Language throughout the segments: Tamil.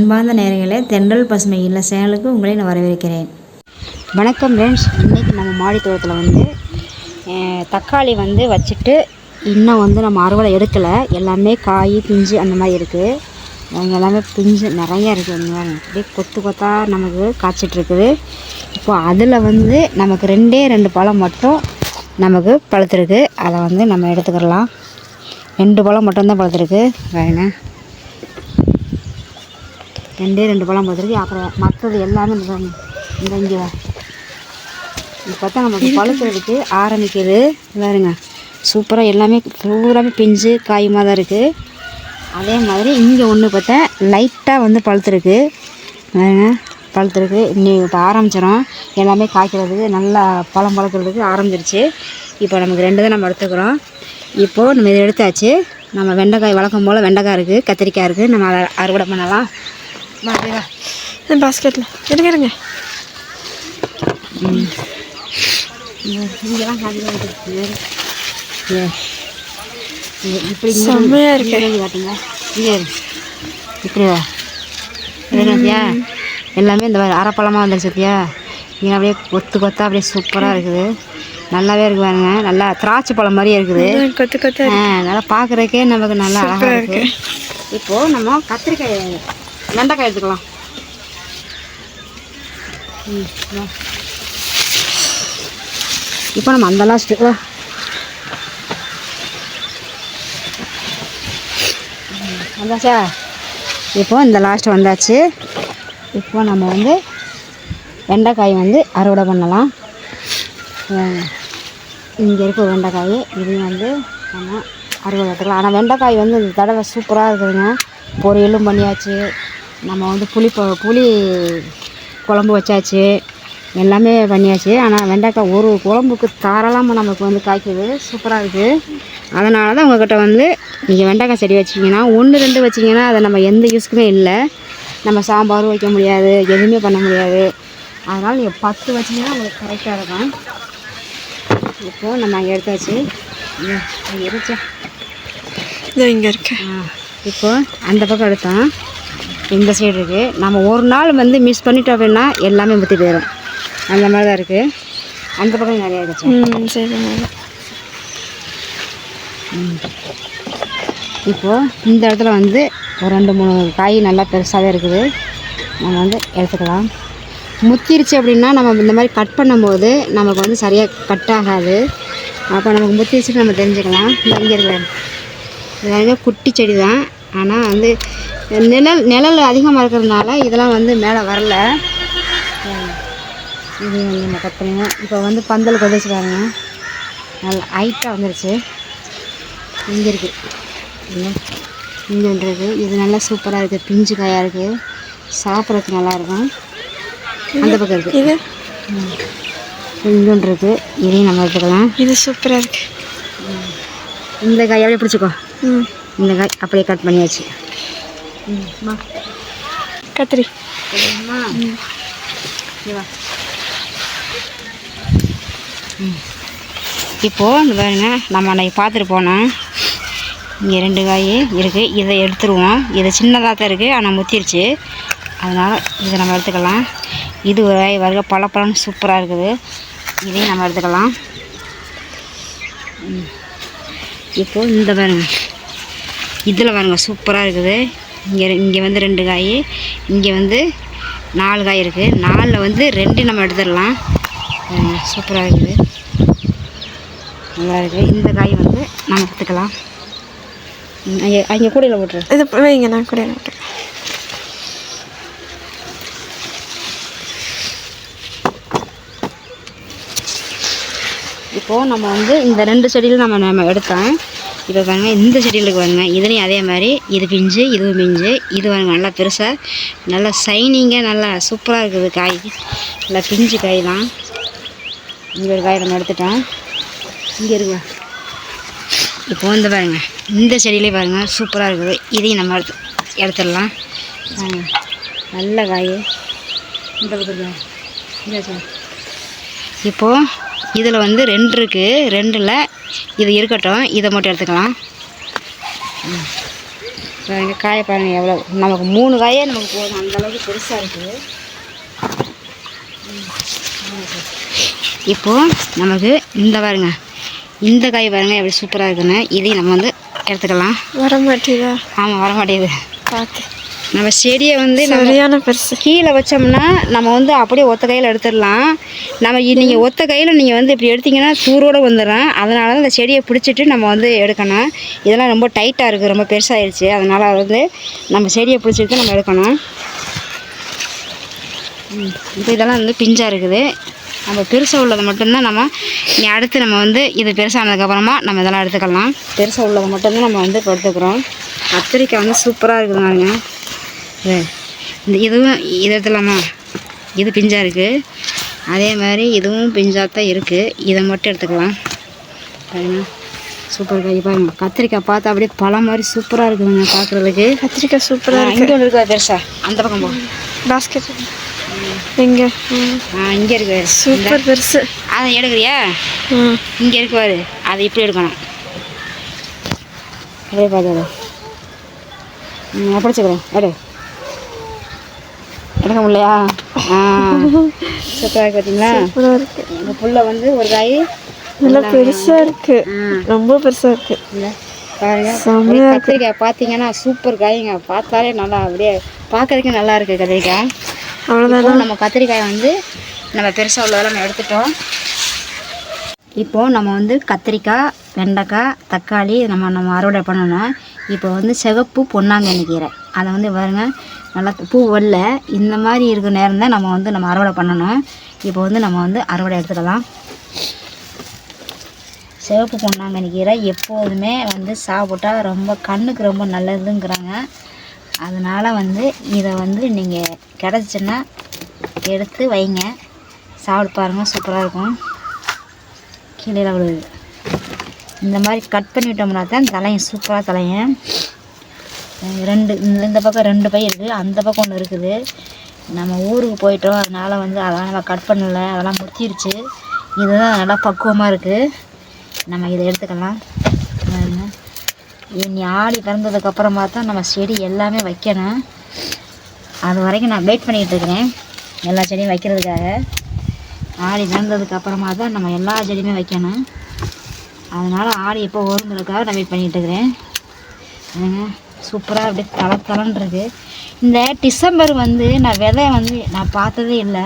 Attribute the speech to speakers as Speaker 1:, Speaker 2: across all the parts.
Speaker 1: அன்பார்ந்த நேயர்களே, தென்றல் பசுமை இல்ல சேனலுக்கு உங்களை நான் வரவேற்கிறேன்.
Speaker 2: வணக்கம் ஃப்ரெண்ட்ஸ். இன்றைக்கி நம்ம மாடி தோட்டத்தில் தக்காளி வச்சுட்டு இன்னும் நம்ம அறுவடை எடுக்கலை. எல்லாமே காய் பிஞ்சு அந்த மாதிரி இருக்குது. அவங்க எல்லாமே பிஞ்சு நிறையா இருக்குது. அப்படியே கொத்து கொத்தாக நமக்கு காய்ச்சிட்ருக்குது. இப்போ அதில் நமக்கு ரெண்டு பழம் மட்டும் நமக்கு பழுத்துருக்கு. அதை நம்ம எடுத்துக்கிடலாம். 2 பழம் மட்டும்தான் பழுத்துருக்கு. வேணுங்க, 2 பழம் பழுத்துருக்கு. அப்புறம் மற்றது எல்லாமே இங்கே இப்போ தான் நமக்கு பழுக்கிறதுக்கு ஆரம்பிக்குது. வேறுங்க, சூப்பராக எல்லாமே பூராமே பிஞ்சு காயுமாக தான் இருக்குது. அதே மாதிரி இங்கே ஒன்று பார்த்தா லைட்டாக பழுத்துருக்கு. வேறுங்க, பழுத்துருக்கு. இன்னும் இப்போ ஆரம்பிச்சிடும் எல்லாமே காய்க்கிறதுக்கு. நல்லா பழம் பழுக்கிறதுக்கு ஆரம்பிச்சிருச்சு. இப்போ நமக்கு 2 தான் நம்ம எடுத்துக்கிறோம். இப்போது நம்ம இதை எடுத்தாச்சு. நம்ம வெண்டைக்காய் வழக்கம் போல் வெண்டைக்காய் இருக்குது, கத்திரிக்காய் இருக்குது. நம்ம அதை அறுவடை பண்ணலாம்.
Speaker 1: பாஸ்கெட்டில் எடுங்க.
Speaker 2: இங்கெல்லாம் இப்படி
Speaker 1: செம்மையாக இருக்கு.
Speaker 2: பார்த்தீங்க, இங்கே இப்படியா சத்தியா எல்லாமே இந்த அரைப்பழமாக வந்துடுச்சு சத்தியா. இங்கே அப்படியே கொத்தா அப்படியே சூப்பராக இருக்குது. நல்லாவே இருக்கு பாருங்க. நல்லா திராட்சை பழம் மாதிரியே இருக்குது. நல்லா பார்க்குறதுக்கே நமக்கு நல்லா அழகாக இருக்குது. இப்போது நம்ம கத்திரிக்காய் வெண்டைக்காய் எடுத்துக்கலாம். இப்போ நம்ம அந்த லாஸ்ட்டு வந்தாச்சா. இப்போது இந்த லாஸ்ட்டு வந்தாச்சு. இப்போ நம்ம வெண்டைக்காய் அறுவடை பண்ணலாம். இங்கே இருக்க ஒரு வெண்டைக்காய், இதையும் நம்ம அறுவடை எடுத்துக்கலாம். ஆனால் வெண்டைக்காய் இந்த தடவை சூப்பராக இருக்குதுங்க. பொரியலும் பண்ணியாச்சு. நம்ம புளி குழம்பு வச்சாச்சு, எல்லாமே பண்ணியாச்சு. ஆனால் வெண்டைக்காய் ஒரு குழம்புக்கு தாராளமாக நமக்கு காய்க்குது. சூப்பராக இருக்குது. அதனால தான் உங்கள்கிட்ட நீங்கள் வெண்டைக்காய் செடி வச்சிங்கன்னா 1-2 வச்சிங்கன்னா அதை நம்ம எந்த யூஸ்க்குமே இல்லை. நம்ம சாம்பாரும் வைக்க முடியாது, எதுவுமே பண்ண முடியாது. அதனால் நீங்கள் 10 வச்சிங்கன்னா உங்களுக்கு கரெக்டாக இருக்கும். இப்போது நம்ம அங்கே எடுத்தாச்சு. இருச்சா
Speaker 1: இங்கே இருக்கு.
Speaker 2: இப்போது அந்த பக்கம் எடுத்தோம். இந்த சைடு இருக்குது. நம்ம ஒரு நாள் மிஸ் பண்ணிட்டோம் அப்படின்னா எல்லாமே முற்றி போயிடும். அந்த மாதிரி தான் இருக்குது. அந்த பக்கம் நிறையா இருக்குது.
Speaker 1: சரி.
Speaker 2: இப்போது இந்த இடத்துல ஒரு 2-3 காய் நல்லா பெருசாகவே இருக்குது. நம்ம எடுத்துக்கலாம். முத்திருச்சு அப்படின்னா நம்ம இந்த மாதிரி கட் பண்ணும்போது நமக்கு சரியாக கட் ஆகாது. அப்போ நமக்கு முத்திருச்சுன்னு நம்ம தெரிஞ்சுக்கலாம். இங்கே இருக்கிற குட்டி செடி தான். ஆனால் நிழல் அதிகமாக இருக்கிறதுனால இதெல்லாம் மேலே வரல. இது நம்ம கட் பண்ணிடுவோம். இப்போ பந்தல் கொதிச்சு பாருங்க, நல்லா ஹைட்டாக வந்துருச்சு. இங்கே இருக்குது, இங்கேன்றது இது நல்லா சூப்பராக இருக்குது. பிஞ்சு காயாக இருக்குது, சாப்பிட்றதுக்கு நல்லாயிருக்கும். அந்த பக்கம் இருக்குது, இது இங்கேன்றது. இதையும் நம்ம எடுத்துக்கலாம்.
Speaker 1: இது சூப்பராக இருக்குது.
Speaker 2: இந்த காய் அப்படியே பிடிச்சிக்கோ. இந்த காய் அப்படியே கட் பண்ணியாச்சு.
Speaker 1: கத்திரி
Speaker 2: இப்போது பாருங்க, நம்ம அன்றைக்கி பார்த்துட்டு போனோம். இங்கே 2 காய் இருக்குது. இதை எடுத்துருவோம். இது சின்னதாக தான் இருக்குது, ஆனால் முத்திருச்சு. அதனால் இதை நம்ம எடுத்துக்கலாம். இது ஒரு காய் வருக பழப்பழம்னு சூப்பராக இருக்குது. இதையும் நம்ம எடுத்துக்கலாம். இப்போது இந்த பாருங்க, இதில் பாருங்க சூப்பராக இருக்குது. இங்கே 2 காய், இங்கே 4 காய் இருக்குது. 4ல் 2 நம்ம எடுத்துடலாம். சூப்பராக இருக்குது, நல்லா இருக்குது. இந்த காய் நம்ம எடுத்துக்கலாம். அங்கே கூடையில் போட்டுரு.
Speaker 1: இது வைங்க, நான் கூடையில் போட்டுறேன்.
Speaker 2: இப்போது நம்ம இந்த 2 செடியில் நம்ம எடுத்தோம். இப்போ பாருங்கள், இந்த செடிகளுக்கு பாருங்க, இதுலேயும் அதே மாதிரி இது பிஞ்சு, இதுவும் பிஞ்சு. இது பாருங்க நல்லா பெருசாக நல்லா சைனிங்காக நல்லா சூப்பராக இருக்குது. காய் நல்லா பிஞ்சு காய் தான். இங்கே ஒரு காய் நம்ம எடுத்துட்டோம். இங்கே இருக்குங்க. இப்போது இந்த பாருங்கள், இந்த செடியிலே பாருங்கள் சூப்பராக இருக்குது. இதையும் நம்ம எடுத்துடலாம். நல்ல காய். இந்த பக்கம் இந்த இப்போது இதில் 2 இருக்குது. 2ல் இது இருக்கட்டும், இதை மட்டும் எடுத்துக்கலாம். பாருங்கள் காயை பாருங்கள் எவ்வளோ, நமக்கு 3 காயே நமக்கு போதும், அந்தளவுக்கு பெருசாக இருக்குது. இப்போது நமக்கு இந்த பாருங்க, இந்த காய் பாருங்கள் எப்படி சூப்பராக இருக்குன்னு. இதையும் நம்ம வந்து எடுத்துக்கலாம்.
Speaker 3: வர மாட்டேதா?
Speaker 2: ஆமாம் வர மாட்டேங்குது.
Speaker 3: பார்த்து
Speaker 2: நம்ம செடியை வந்து
Speaker 3: சரியான பெருசு
Speaker 2: கீழே வச்சோம்னா நம்ம வந்து அப்படியே ஒத்த கையில் எடுத்துடலாம். நம்ம நீங்கள் ஒத்த கையில் நீங்கள் வந்து இப்படி எடுத்திங்கன்னா தூரோடு வந்துடும். அதனால தான் இந்த செடியை பிடிச்சிட்டு நம்ம வந்து எடுக்கணும். இதெல்லாம் ரொம்ப டைட்டாக இருக்குது, ரொம்ப பெருசாகிடுச்சு. அதனால் வந்து நம்ம செடியை பிடிச்சிட்டு நம்ம எடுக்கணும். இப்போ இதெல்லாம் வந்து பிஞ்சாக இருக்குது. நம்ம பெருசாக உள்ளதை மட்டும்தான் நம்ம இனி அடுத்து நம்ம வந்து இது பெருசானதுக்கப்புறமா நம்ம இதெல்லாம் எடுத்துக்கலாம். பெருசாக உள்ளதை மட்டும்தான் நம்ம வந்து இப்போ எடுத்துக்கிறோம். கத்திரிக்காய் வந்து சூப்பராக இருக்குதுங்க. இந்த இதுவும் இது எடுத்துலாமா? இது பிஞ்சாக இருக்குது. அதே மாதிரி இதுவும் பிஞ்சாக தான் இருக்குது. இதை மட்டும் எடுத்துக்கலாம். பாருங்க சூப்பர் காய் பாருங்க. கத்திரிக்காய் பார்த்தா அப்படியே பழம் மாதிரி சூப்பராக இருக்குதுங்க பார்க்குறதுக்கு.
Speaker 3: கத்திரிக்காய் சூப்பராக
Speaker 2: இங்கே ஒன்று இருக்கா பெருசாக, அந்த பக்கம் போ.
Speaker 3: பாஸ்கெட் எங்கே?
Speaker 2: இங்கே இருக்கு
Speaker 3: சூப்பர் பெருசு.
Speaker 2: அதை எடுக்கிறியா? இங்கே இருக்குவாரு, அதை இப்படி எடுக்கணும். அப்படியே பார்த்து பிடிச்சிக்கிறேன். எடுக்க முடியலையா? சூப்பராக பார்த்தீங்களா?
Speaker 3: சூப்பராக இருக்கு.
Speaker 2: எங்கள் புல்லை வந்து ஒரு காய்
Speaker 3: நல்லா பெருசாக இருக்கு, ரொம்ப பெருசாக இருக்கு.
Speaker 2: இல்லை பாருங்க, கத்திரிக்காய் பார்த்தீங்கன்னா சூப்பர் காய்ங்க. பார்த்தாலே நல்லா அப்படியே பார்க்கறதுக்கு நல்லா இருக்குது கத்திரிக்காய். அவ்வளோதான். நம்ம கத்திரிக்காயை வந்து நம்ம பெருசாக உள்ளதெல்லாம் நம்ம எடுத்துட்டோம். இப்போது நம்ம வந்து கத்திரிக்காய், வெண்டைக்காய், தக்காளி நம்ம அறுவடை பண்ணணும். இப்போ வந்து சிகப்பு பொன்னாங்கண்ணி கீரை, அதை வந்து பாருங்க நல்லா பூ வரல, இந்த மாதிரி இருக்கிற நேரம் தான் நம்ம அறுவடை பண்ணணும். இப்போ வந்து நம்ம வந்து அறுவடை எடுத்துக்கலாம். சிவப்பு பொன்னாங்கண்ணி கீரை எப்போதுமே வந்து சாப்பிட்டா ரொம்ப கண்ணுக்கு ரொம்ப நல்லதுங்கிறாங்க. அதனால் வந்து இதை வந்து நீங்கள் கிடச்சின்னா எடுத்து வைங்க, சாப்பிட்டு பாருங்கள், சூப்பராக இருக்கும். கீழே விழுது. இந்த மாதிரி கட் பண்ணிவிட்டோம்னா தான் தலையும் சூப்பராக தலையும். இந்த பக்கம் 2 பை இருக்குது, அந்த பக்கம் ஒன்று இருக்குது. நம்ம ஊருக்கு போயிட்டோம், அதனால் வந்து அதெல்லாம் நம்ம கட் பண்ணலை, அதெல்லாம் முத்திருச்சு. இதுதான் நல்லா பக்குவமாக இருக்குது. நம்ம இதை எடுத்துக்கலாம். இனி ஆடி பிறந்ததுக்கப்புறமா தான் நம்ம செடி எல்லாமே வைக்கணும். அது வரைக்கும் நான் வெயிட் பண்ணிகிட்டு இருக்கிறேன் எல்லா செடியும் வைக்கிறதுக்காக. ஆடி பிறந்ததுக்கப்புறமா தான் நம்ம எல்லா செடியுமே வைக்கணும். அதனால் ஆடி எப்போ வருங்கிறதுக்காக நான் வெயிட் பண்ணிகிட்டு இருக்கிறேன். சூப்பராக அப்படியே தளன்னு. இந்த டிசம்பர் வந்து நான் விதை வந்து நான் பார்த்ததே இல்லை.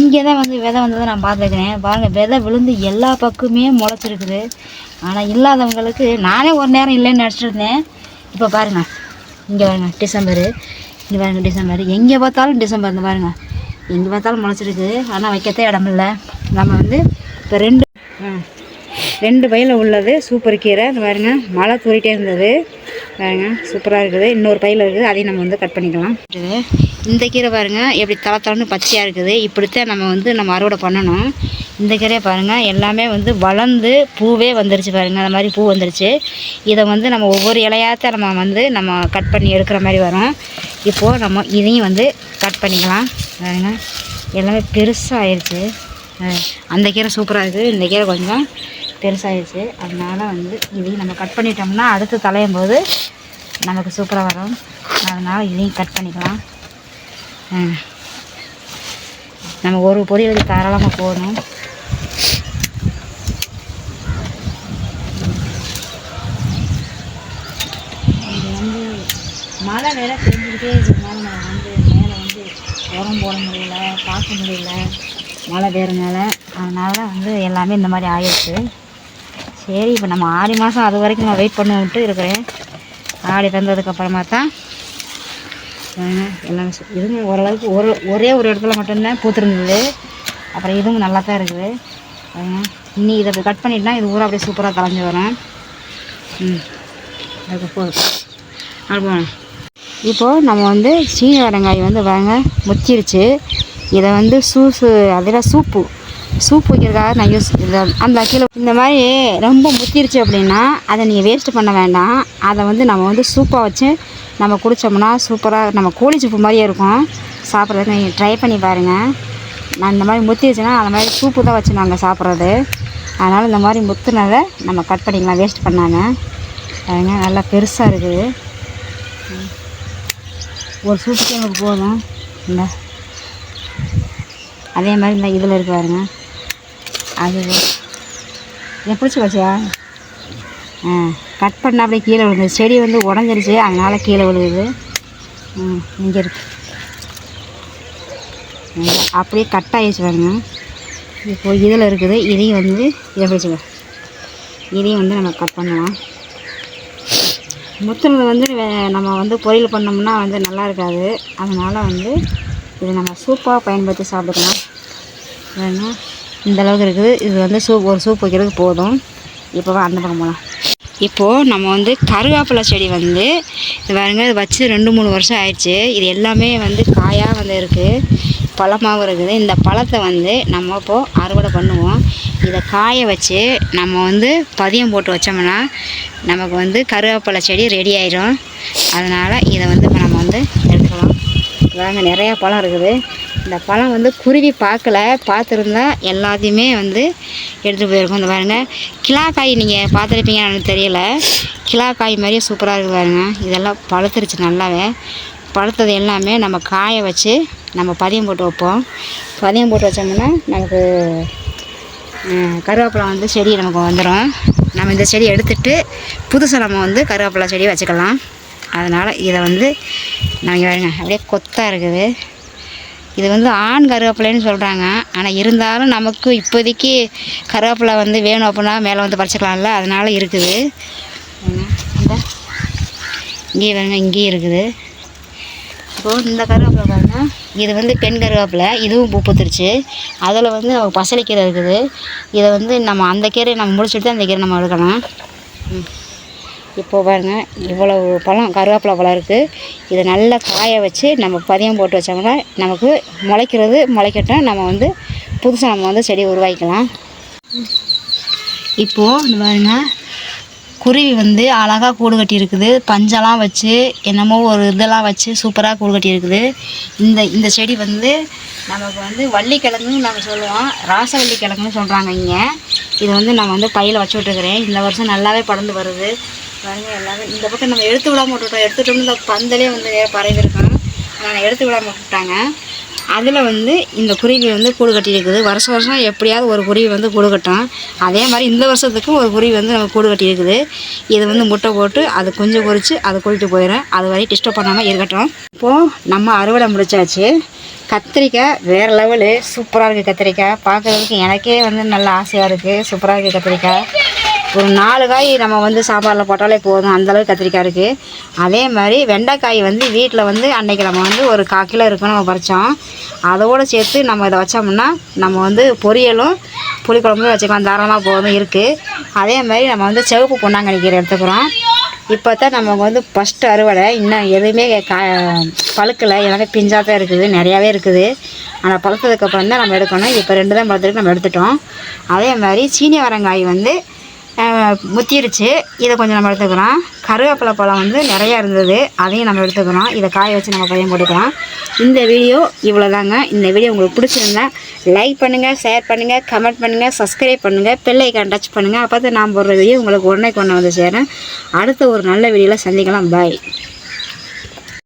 Speaker 2: இங்கே தான் வந்து விதை வந்ததை நான் பார்த்துருக்கிறேன். பாருங்கள், விதை விழுந்து எல்லா பக்கமே முளைச்சிருக்குது. ஆனால் இல்லாதவங்களுக்கு நானே ஒரு நேரம் இல்லைன்னு நினச்சிருந்தேன். இப்போ பாருங்கள், இங்கே பாருங்கள் டிசம்பரு, இங்கே பாருங்கள் டிசம்பர், எங்கே பார்த்தாலும் டிசம்பர். இந்த பாருங்கள் எங்கே பார்த்தாலும் முளைச்சிருக்கு. ஆனால் வைக்கத்தே இடமில்ல. நம்ம வந்து இப்போ ரெண்டு பையில் உள்ளது சூப்பர் கீரை. இந்த பாருங்க மழை தூரிட்டே இருந்தது பாருங்க, சூப்பராக இருக்குது. இன்னொரு பையில் இருக்குது, அதையும் நம்ம வந்து கட் பண்ணிக்கலாம். இந்த கீரை பாருங்கள் எப்படி தளத்தளன்னு பச்சையாக இருக்குது. இப்படித்தான் நம்ம அறுவடை பண்ணணும். இந்த கீரையை பாருங்கள் எல்லாமே வந்து வளர்ந்து பூவே வந்துருச்சு பாருங்கள். அந்த மாதிரி பூ வந்துருச்சு. இதை வந்து நம்ம ஒவ்வொரு இலையாத்த நம்ம கட் பண்ணி எடுக்கிற மாதிரி வரும். இப்போது நம்ம இதையும் வந்து கட் பண்ணிக்கலாம். பாருங்கள் எல்லாமே பெருசாக ஆயிடுச்சு. அந்த கீரை சூப்பராக இருக்குது, இந்த கீரை கொஞ்சம் பெருசாகிடுச்சு. அதனால் வந்து இதையும் நம்ம கட் பண்ணிட்டோம்னா அடுத்து தலையும் போது நமக்கு சூப்பராக வரும். அதனால் இதையும் கட் பண்ணிக்கலாம். நம்ம ஒரு பொரியலுக்கு தாராளமாக போகணும். இது வந்து மழை வேலை பெஞ்சிக்கிட்டே இருக்கிறதுனால நம்ம வந்து மேலே வந்து உரம் போட முடியல, பார்க்க முடியல, மழை வேறுனால. அதனால் வந்து எல்லாமே இந்த மாதிரி ஆயிடுச்சு. சரி, இப்போ நம்ம ஆடி மாதம் அது வரைக்கும் நான் வெயிட் பண்ணிவிட்டு இருக்கிறேன். ஆடி தந்ததுக்கப்புறமா தான் எல்லாமே இதுவும் ஓரளவுக்கு ஒரே ஒரு இடத்துல மட்டும்தான் பூத்துருந்தது. அப்புறம் இதுவும் நல்லா தான் இருக்குது. இன்னி இதை கட் பண்ணிட்டுனா இது ஊரா அப்படியே சூப்பராக கலைஞ்சி வரும். அதுக்கு போதும். இப்போது நம்ம வந்து சீனி வெங்காயம் வந்து முத்திருச்சு. இதை வந்து அதில் சூப்பு வைக்கிறதுக்காக நான் அந்த கீழே இந்த மாதிரி ரொம்ப முத்திருச்சு அப்படின்னா அதை நீங்கள் வேஸ்ட்டு பண்ண வேண்டாம். அதை வந்து நம்ம வந்து சூப்பாக வச்சு நம்ம குடித்தோம்னா சூப்பராக நம்ம கோழி சூப்பு மாதிரியே இருக்கும். சாப்பிட்றதுக்கு நீங்கள் ட்ரை பண்ணி பாருங்கள். நான் இந்த மாதிரி முத்திருச்சுன்னா அந்த மாதிரி சூப்பு தான் வச்சு நாங்கள் சாப்பிட்றது. அதனால் இந்த மாதிரி முத்துனதை நம்ம கட் பண்ணிக்கலாம் வேஸ்ட் பண்ணாமல். பாருங்க நல்லா பெருசாக இருக்குது. ஒரு சூப்புக்கே நமக்கு போதும். இந்த அதே மாதிரி இந்த இதில் இருக்கு பாருங்க. அது இதை பிடிச்சி வச்சியா கட் பண்ணால் அப்படியே கீழே விழுது. செடி வந்து உடஞ்சிருச்சு, அதனால் கீழே விழுகுது. இங்கே இருக்கு அப்படியே கட் ஆகிடுச்சு பாருங்க. இப்போ இதில் இருக்குது. இதையும் வந்து இதை பிடிச்சிக்க, இதையும் வந்து நம்ம கட் பண்ணலாம். முத்துனது வந்து நம்ம வந்து பொரியல் பண்ணோம்னா வந்து நல்லா இருக்காது. அதனால் வந்து இதை நம்ம சூப்பாக பயன்படுத்தி சாப்பிட்டுக்கலாம். வேணும் இந்தளவுக்கு இருக்குது. இது வந்து ஒரு சூப் வைக்கிறதுக்கு போதும். இப்போ அந்த பக்கம் போகலாம். இப்போது நம்ம வந்து கருவேப்பிலை செடி வந்து இது பாருங்க, இது வச்சு 2-3 வருஷம் ஆயிடுச்சு. இது எல்லாமே வந்து காயாக வந்து இருக்குது, பழமாகவும் இருக்குது. இந்த பழத்தை வந்து நம்ம இப்போது அறுவடை பண்ணுவோம். இதை காய வச்சு நம்ம வந்து பதியம் போட்டு வச்சோம்னா நமக்கு வந்து கருவேப்பிலை செடி ரெடி ஆயிடும். அதனால் இதை வந்து இப்போ நம்ம வந்து எடுத்துக்கலாம். பாருங்க நிறையா பழம் இருக்குது. இந்த பழம் வந்து குருவி பார்த்துருந்தா எல்லாத்தையுமே வந்து எடுத்துகிட்டு போயிருக்கோம். இந்த பாருங்கள் கிலாக்காய் நீங்கள் பார்த்துருப்பீங்கன்னு எனக்கு தெரியலை. கிலாக்காய் மாதிரியே சூப்பராக இருக்குது பாருங்க. இதெல்லாம் பழுத்துருச்சு நல்லாவே. பழுத்தது எல்லாமே நம்ம காய வச்சு நம்ம பதியம் போட்டு வைப்போம். பதியம் போட்டு வச்சோம்னா நமக்கு கருவேப்பிலை வந்து செடி நமக்கு வந்துடும். நம்ம இந்த செடி எடுத்துகிட்டு புதுசாக நம்ம வந்து கருவேப்பிலை செடி வச்சுக்கலாம். அதனால் இதை வந்து நாங்கள் பாருங்க அப்படியே கொத்தாக இருக்குது. இது வந்து ஆண் கருவேப்பிலைன்னு சொல்கிறாங்க. ஆனால் இருந்தாலும் நமக்கு இப்போதைக்கு கருவேப்பிலை வந்து வேணும் அப்படின்னா மேலே வந்து பறிச்சுக்கலாம்ல, அதனால் இருக்குது. இந்த இங்கேயும் பாருங்க, இங்கேயும் இருக்குது. இப்போது இந்த கருவேப்பிலை பாருங்க, இது வந்து பெண் கருவேப்பிலை. இதுவும் பூ பூத்துருச்சு. அதில் வந்து நமக்கு பசலைக்கீரை இருக்குது. இதை வந்து நம்ம அந்த கீரையை நம்ம முடிச்சுட்டு அந்த கீரை நம்ம எடுக்கலாம். இப்போது பாருங்கள் இவ்வளவு பழம் கருவேப்பிலை பழம் இருக்குது. இதை நல்லா காய வச்சு நம்ம பதியம் போட்டு வச்சோம்னா நமக்கு முளைக்கட்டும். நம்ம வந்து புதுசாக நம்ம வந்து செடி உருவாக்கிக்கலாம். இப்போது இந்த பாருங்கள் குருவி வந்து அழகாக கூடு கட்டி இருக்குது. பஞ்செல்லாம் வச்சு என்னமோ ஒரு இதெல்லாம் வச்சு சூப்பராக கூடு கட்டி இருக்குது. இந்த செடி வந்து நமக்கு வந்து வள்ளிக்கிழங்குன்னு நம்ம சொல்லுவோம், ராசவள்ளி கிழங்குன்னு சொல்கிறாங்க இங்கே. இது வந்து நான் வந்து பையில் வச்சு விட்டுருக்கிறேன். இந்த வருஷம் நல்லாவே படர்ந்து வருது பாருங்கள். எல்லாமே இந்த பக்கம் நம்ம எடுத்து விடாமல் விட்டுட்டோம். எடுத்துட்டோம்னு இந்த பந்தலே வந்து பறவை இருக்கும். நான் எடுத்து விடாமல் விட்டுட்டாங்க. அதில் வந்து இந்த குருவி வந்து கூடு கட்டி இருக்குது. வருஷம் எப்படியாவது ஒரு குருவி வந்து கூடு கட்டும். அதே மாதிரி இந்த வருஷத்துக்கும் ஒரு குருவி வந்து நம்ம கூடு கட்டி இருக்குது. இது வந்து முட்டை போட்டு அது குஞ்சு பொரித்து அது கூட்டிகிட்டு போயிடும். அது வரையும் டிஸ்டர்ப் பண்ணாமல் இருக்கட்டும். இப்போது நம்ம அறுவடை முடிச்சாச்சு. கத்திரிக்காய் வேறு லெவலு சூப்பராக இருக்குது. கத்திரிக்காய் பார்க்குறதுக்கு எனக்கே வந்து நல்ல ஆசையாக இருக்குது. சூப்பராக இருக்குது கத்திரிக்காய். ஒரு 4 காய் நம்ம வந்து சாப்பாடில் போட்டாலே போதும், அந்தளவுக்கு கத்திரிக்காய் இருக்குது. அதே மாதிரி வெண்டைக்காய் வந்து வீட்டில் வந்து அன்றைக்கி நம்ம வந்து ஒரு 1/4 கிலோ இருக்கும் நம்ம பறித்தோம். அதோடு சேர்த்து நம்ம இதை வச்சோம்னா நம்ம வந்து பொரியலும் புளிக்குழம்பும் வச்சுக்கலாம், தாராளமாக போதும் இருக்குது. அதே மாதிரி நம்ம வந்து சிவப்பு பொன்னாங்கண்ணி கீரை எடுத்துக்கிறோம். இப்போ தான் நமக்கு வந்து ஃபஸ்ட்டு அறுவடை. இன்னும் எதுவுமே பழுக்கலை, எல்லாமே பிஞ்சாக தான் இருக்குது, நிறையாவே இருக்குது. ஆனால் பழுத்ததுக்கப்புறம் தான் நம்ம எடுக்கணும். இப்போ 2 தான் பழுத்துருக்கு, நம்ம எடுத்துட்டோம். அதே மாதிரி சீனி வரங்காய் வந்து முத்திருச்சு. இதை கொஞ்சம் நம்ம எடுத்துக்கிறோம். கருவேப்பிலை பழம் வந்து நிறையா இருந்தது, அதையும் நம்ம எடுத்துக்கிறோம். இதை காய வச்சு நம்ம பையன் போட்டுக்கலாம். இந்த வீடியோ இவ்வளோதாங்க. இந்த வீடியோ உங்களுக்கு பிடிச்சிருந்தா லைக் பண்ணுங்கள், ஷேர் பண்ணுங்கள், கமெண்ட் பண்ணுங்கள், சப்ஸ்கிரைப் பண்ணுங்கள், பெல் ஐக்கான் டச் பண்ணுங்கள். அப்போ தான் நான் போடுற வீடியோ உங்களுக்கு உடனே கொண்டு வந்து சேரேன். அடுத்த ஒரு நல்ல வீடியோவில் சந்திக்கலாம். பாய்.